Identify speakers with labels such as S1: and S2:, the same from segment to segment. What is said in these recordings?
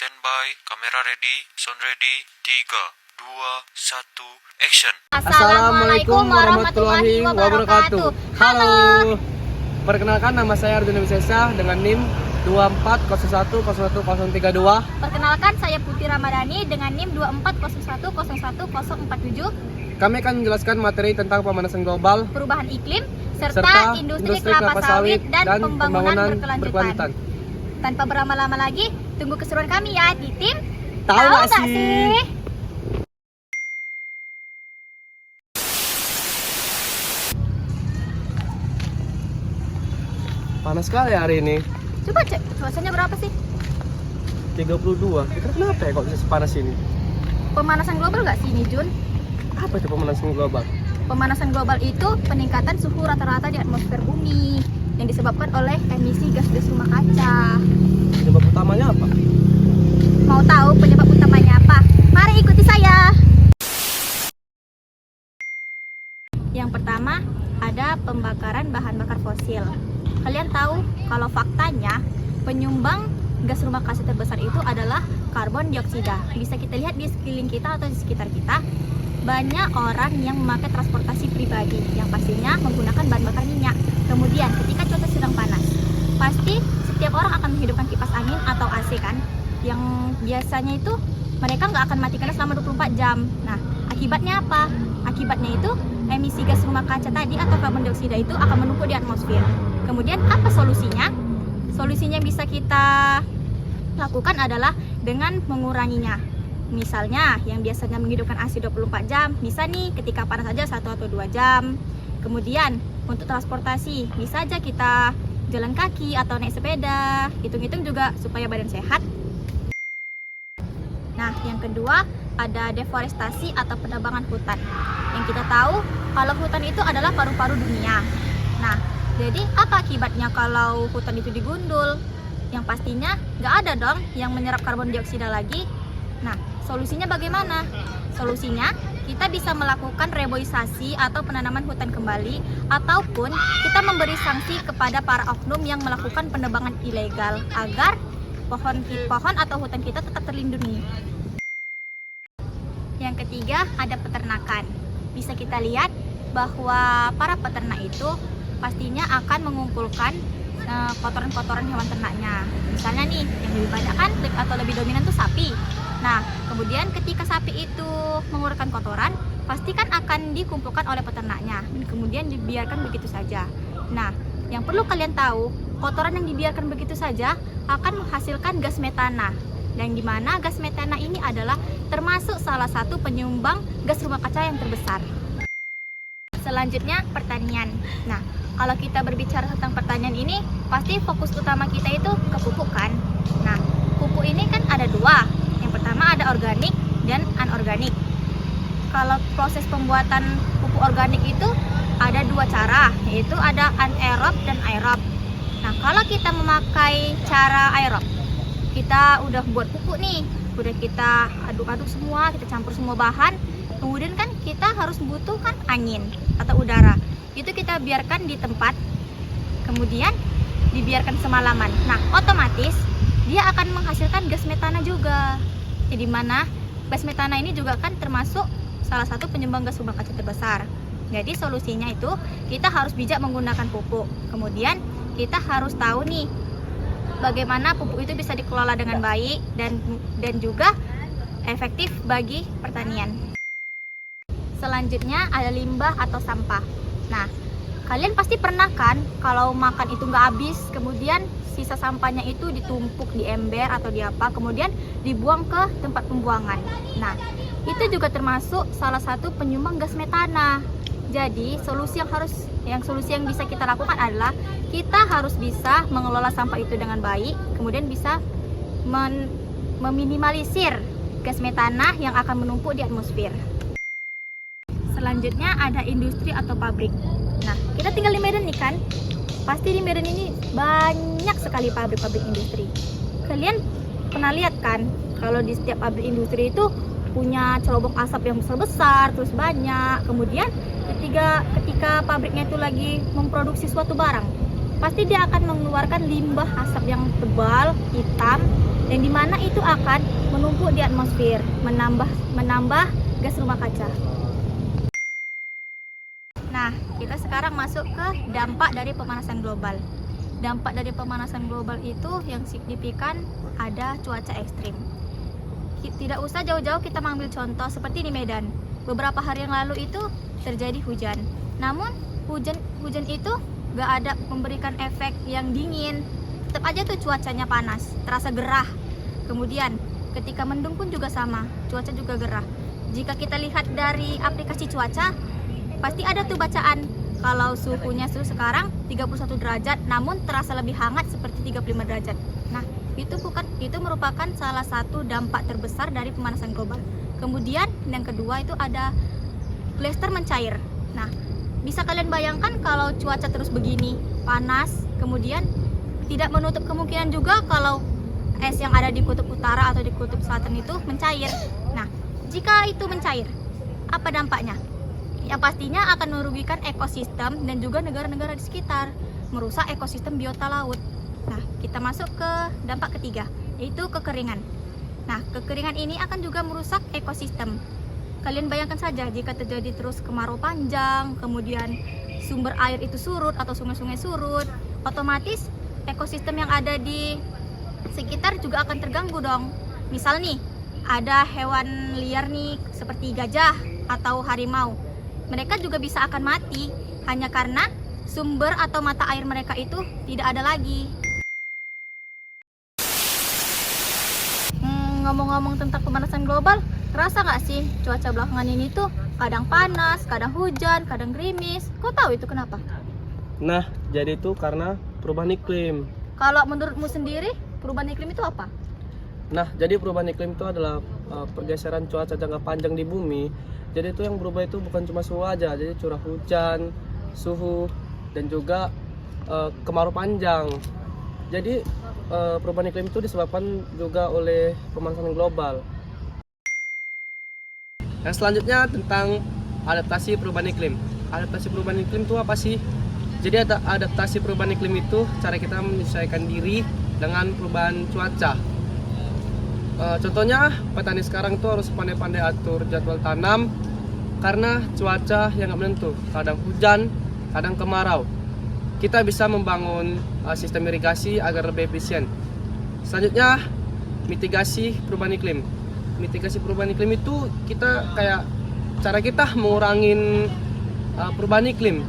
S1: Standby, kamera ready, sound ready, 3, 2, 1, action.
S2: Assalamualaikum warahmatullahi wabarakatuh. Halo. Perkenalkan, nama saya Arjuna Wisesa dengan NIM 24010132.
S3: Perkenalkan, saya Putri Ramadhani dengan NIM 2401011047.
S2: Kami akan menjelaskan materi tentang pemanasan global,
S3: perubahan iklim, serta industri kelapa sawit dan pembangunan berkelanjutan. Tanpa berlama-lama lagi, tunggu keseruan kami ya di tim
S2: Tahu nggak sih? Panas sekali hari ini.
S3: Coba cek cuacanya berapa sih?
S2: 32. Kita kenapa ya kok bisa sepanas ini?
S3: Pemanasan global nggak sih ini, Jun?
S2: Apa itu pemanasan global?
S3: Pemanasan global itu peningkatan suhu rata-rata di atmosfer bumi yang disebabkan oleh emisi gas rumah kaca.
S2: Penyebab utamanya apa?
S3: Mau tahu penyebab utamanya apa? Mari ikuti saya. Yang pertama, ada pembakaran bahan bakar fosil. Kalian tahu kalau faktanya penyumbang gas rumah kaca terbesar itu adalah karbon dioksida. Bisa kita lihat di sekeliling kita atau di sekitar kita, banyak orang yang memakai transportasi pribadi yang pastinya menggunakan bahan bakar minyak. Kemudian ketika cuaca sedang panas, pasti setiap orang akan menghidupkan kipas angin atau AC kan, yang biasanya itu mereka nggak akan matikan selama 24 jam. Nah, akibatnya apa? Akibatnya itu emisi gas rumah kaca tadi atau karbon dioksida itu akan menumpuk di atmosfer. Kemudian apa solusinya? Solusinya bisa kita lakukan adalah dengan menguranginya. Misalnya yang biasanya menghidupkan AC 24 jam, bisa nih ketika panas saja 1 atau 2 jam. Kemudian untuk transportasi, bisa aja kita jalan kaki atau naik sepeda. Hitung-hitung juga supaya badan sehat. Nah, yang kedua ada deforestasi atau penebangan hutan. Yang kita tahu kalau hutan itu adalah paru-paru dunia. Nah, jadi apa akibatnya kalau hutan itu digundul? Yang pastinya nggak ada dong yang menyerap karbon dioksida lagi. Nah, solusinya bagaimana? Solusinya kita bisa melakukan reboisasi atau penanaman hutan kembali, ataupun kita memberi sanksi kepada para oknum yang melakukan penebangan ilegal agar pohon atau hutan kita tetap terlindungi. Yang ketiga ada peternakan. Bisa kita lihat bahwa para peternak itu pastinya akan mengumpulkan kotoran-kotoran hewan ternaknya. Misalnya nih, yang lebih banyak kan atau lebih dominan tuh sapi. Nah, kemudian ketika sapi itu mengeluarkan kotoran, pasti kan akan dikumpulkan oleh peternaknya, kemudian dibiarkan begitu saja. Nah, yang perlu kalian tahu, kotoran yang dibiarkan begitu saja akan menghasilkan gas metana. Dan di mana gas metana ini adalah termasuk salah satu penyumbang gas rumah kaca yang terbesar. Selanjutnya, pertanian. Nah, kalau kita berbicara tentang pertanian ini, pasti fokus utama kita itu ke pupuk kan. Nah, pupuk ini kan ada dua. Yang pertama ada organik dan anorganik. Kalau proses pembuatan pupuk organik itu ada dua cara, yaitu ada anaerob dan aerob. Nah, kalau kita memakai cara aerob, kita udah buat pupuk nih, udah kita aduk-aduk semua, kita campur semua bahan, kemudian kan kita harus membutuhkan angin atau udara. Itu kita biarkan di tempat, kemudian dibiarkan semalaman. Nah, otomatis dia akan menghasilkan gas metana juga. Jadi mana gas metana ini juga kan termasuk salah satu penyumbang gas rumah kaca terbesar. Jadi solusinya itu kita harus bijak menggunakan pupuk. Kemudian kita harus tahu nih bagaimana pupuk itu bisa dikelola dengan baik dan juga efektif bagi pertanian. Selanjutnya ada limbah atau sampah. Nah, kalian pasti pernah kan kalau makan itu nggak habis, kemudian sisa sampahnya itu ditumpuk di ember atau di apa, kemudian dibuang ke tempat pembuangan. Nah, itu juga termasuk salah satu penyumbang gas metana. Jadi solusi yang bisa kita lakukan adalah kita harus bisa mengelola sampah itu dengan baik, kemudian bisa meminimalisir gas metana yang akan menumpuk di atmosfer. Selanjutnya ada industri atau pabrik. Nah, kita tinggal di Medan nih kan. Pasti di Medan ini banyak sekali pabrik-pabrik industri. Kalian pernah lihat kan kalau di setiap pabrik industri itu punya cerobong asap yang besar-besar, terus banyak. Kemudian ketika pabriknya itu lagi memproduksi suatu barang, pasti dia akan mengeluarkan limbah asap yang tebal, hitam, dan di mana itu akan menumpuk di atmosfer, menambah gas rumah kaca. Nah, kita sekarang masuk ke dampak dari pemanasan global. Dampak dari pemanasan global itu yang signifikan ada cuaca ekstrim. Tidak usah jauh-jauh kita mengambil contoh seperti di Medan. Beberapa hari yang lalu itu terjadi hujan. Namun hujan itu gak ada memberikan efek yang dingin. Tetap aja tuh cuacanya panas, terasa gerah. Kemudian ketika mendung pun juga sama, cuaca juga gerah. Jika kita lihat dari aplikasi cuaca, pasti ada tuh bacaan kalau suhu sekarang 31 derajat, namun terasa lebih hangat seperti 35 derajat. Nah, itu merupakan salah satu dampak terbesar dari pemanasan global. Kemudian yang kedua itu ada glacier mencair. Nah, bisa kalian bayangkan kalau cuaca terus begini, panas, kemudian tidak menutup kemungkinan juga kalau es yang ada di kutub utara atau di kutub selatan itu mencair. Nah, jika itu mencair, apa dampaknya? Ya pastinya akan merugikan ekosistem dan juga negara-negara di sekitar, merusak ekosistem biota laut. Nah, kita masuk ke dampak ketiga, yaitu kekeringan. Nah, kekeringan ini akan juga merusak ekosistem. Kalian bayangkan saja jika terjadi terus kemarau panjang, kemudian sumber air itu surut atau sungai-sungai surut, otomatis ekosistem yang ada di sekitar juga akan terganggu dong. Misal nih, ada hewan liar nih seperti gajah atau harimau. Mereka juga bisa akan mati hanya karena sumber atau mata air mereka itu tidak ada lagi. Ngomong-ngomong tentang pemanasan global, terasa nggak sih cuaca belakangan ini tuh kadang panas, kadang hujan, kadang gerimis? Kau tahu itu kenapa?
S2: Nah, jadi itu karena perubahan iklim.
S3: Kalau menurutmu sendiri, perubahan iklim itu apa?
S2: Nah, jadi perubahan iklim itu adalah pergeseran cuaca jangka panjang di bumi. Jadi itu yang berubah itu bukan cuma suhu aja, jadi curah hujan, suhu, dan juga kemarau panjang. Jadi perubahan iklim itu disebabkan juga oleh pemanasan global. Yang selanjutnya tentang adaptasi perubahan iklim. Adaptasi perubahan iklim itu apa sih? Jadi adaptasi perubahan iklim itu cara kita menyesuaikan diri dengan perubahan cuaca. Contohnya petani sekarang tuh harus pandai-pandai atur jadwal tanam karena cuaca yang nggak menentu, kadang hujan, kadang kemarau. Kita bisa membangun sistem irigasi agar lebih efisien. Selanjutnya, mitigasi perubahan iklim. Mitigasi perubahan iklim itu cara kita mengurangin perubahan iklim.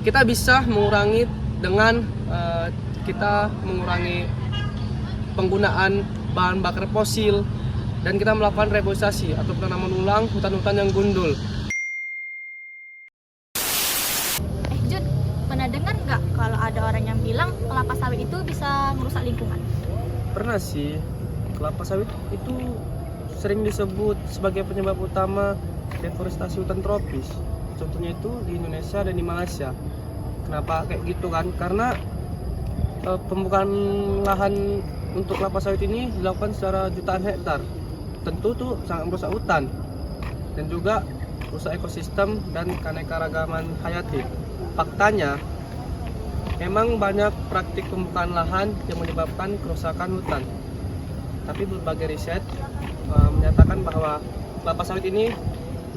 S2: Kita bisa mengurangi dengan kita mengurangi penggunaan bahan bakar fosil dan kita melakukan reforestasi atau penanaman ulang hutan-hutan yang gundul.
S3: Jun, pernah dengar nggak kalau ada orang yang bilang kelapa sawit itu bisa merusak lingkungan?
S2: Pernah sih, kelapa sawit itu sering disebut sebagai penyebab utama deforestasi hutan tropis. Contohnya itu di Indonesia dan di Malaysia. Kenapa kayak gitu kan? Karena pembukaan lahan untuk kelapa sawit ini dilakukan secara jutaan hektar. Tentu tuh sangat merusak hutan dan juga rusak ekosistem dan keanekaragaman hayati. Faktanya, memang banyak praktik pembukaan lahan yang menyebabkan kerusakan hutan. Tapi berbagai riset menyatakan bahwa kelapa sawit ini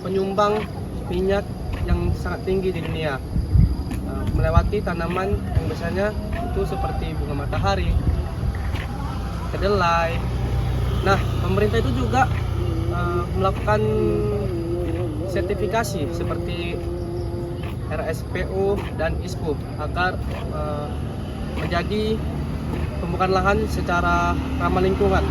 S2: penyumbang minyak yang sangat tinggi di dunia, melewati tanaman yang biasanya itu seperti bunga matahari, kedelai. Nah, pemerintah itu juga melakukan sertifikasi seperti RSPO dan ISPO agar menjadi pembukaan lahan secara ramah lingkungan.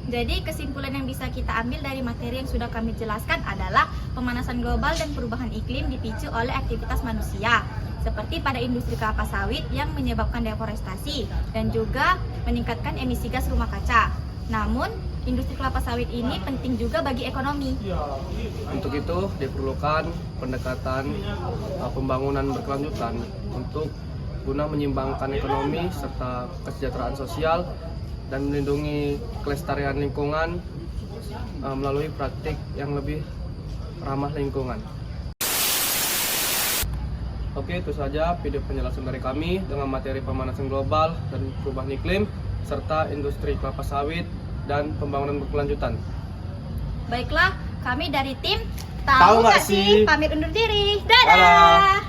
S3: Jadi kesimpulan yang bisa kita ambil dari materi yang sudah kami jelaskan adalah pemanasan global dan perubahan iklim dipicu oleh aktivitas manusia, seperti pada industri kelapa sawit yang menyebabkan deforestasi dan juga meningkatkan emisi gas rumah kaca. Namun, industri kelapa sawit ini penting juga bagi ekonomi.
S2: Untuk itu diperlukan pendekatan pembangunan berkelanjutan untuk guna menyeimbangkan ekonomi serta kesejahteraan sosial dan melindungi kelestarian lingkungan melalui praktik yang lebih ramah lingkungan. Oke, itu saja video penjelasan dari kami dengan materi pemanasan global dan perubahan iklim serta industri kelapa sawit dan pembangunan berkelanjutan.
S3: Baiklah, kami dari tim
S2: Tahu
S3: Tahu
S2: nggak
S3: nggak sih
S2: sih?
S3: pamit undur diri.
S2: Dadah.
S3: Dadah.